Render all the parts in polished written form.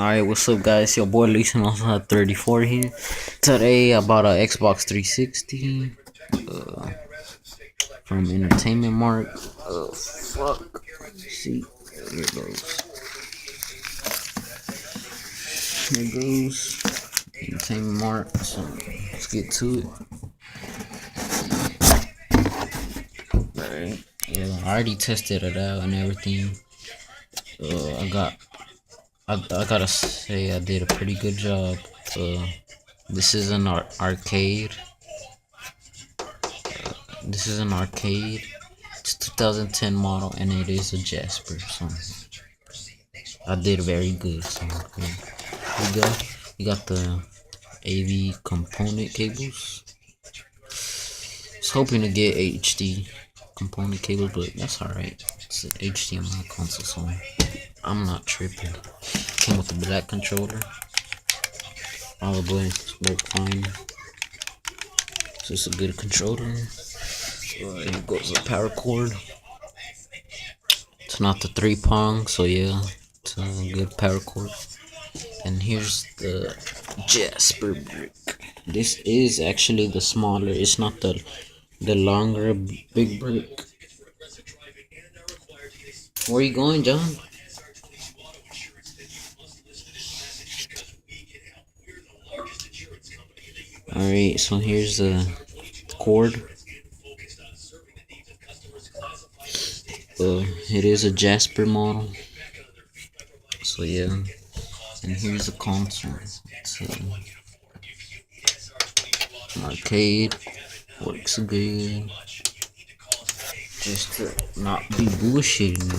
Alright, what's up guys? Your boy Leeson also had 34 here. Today I bought a Xbox 360 from Entertainment Mark. Fuck. See, here it goes. Here it goes. Entertainment Mark. So let's get to it. Alright. Yeah, I already tested it out and everything. I gotta say I did a pretty good job. This is an arcade. This is an arcade. It's 2010 model and it is a Jasper. So I did very good. So here we go. You got the AV component cables. I was hoping to get HD component cables, but that's alright. It's an HDMI console, so I'm not tripping. Came with the black controller. All the buttons work fine. So it's a good controller. Here goes the power cord. It's not the 3-prong, so yeah, it's a good power cord. And here's the Jasper brick. This is actually the smaller. It's not the longer big brick. Where you going, John? Alright, so here's the cord. It is a Jasper model. So yeah. And here's the console. It's an arcade. Works good. Just to not be bullshitting.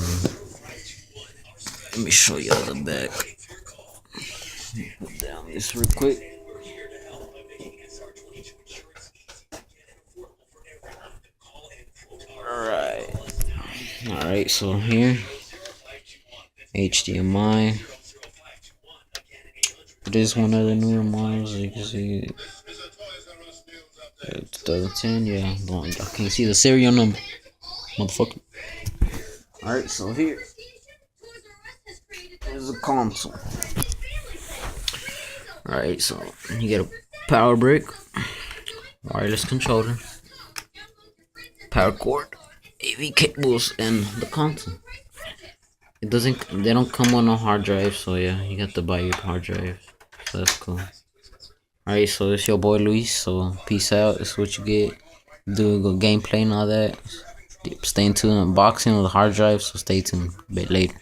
Let me show y'all the back. Put down this real quick. Alright, so here HDMI. It is one of the newer models, you can see. 2010, yeah. I can't see the serial number, motherfucker. Alright, so here is the console. Alright, so you get a power brick, wireless controller, power cord, AV cables, and the console. They don't come on a hard drive, so yeah, you got to buy your hard drive. So that's cool. Alright, so it's your boy Luis, so peace out. This is what you get. Do a good gameplay and all that. Stay tuned. Unboxing with a hard drive, so stay tuned a bit later.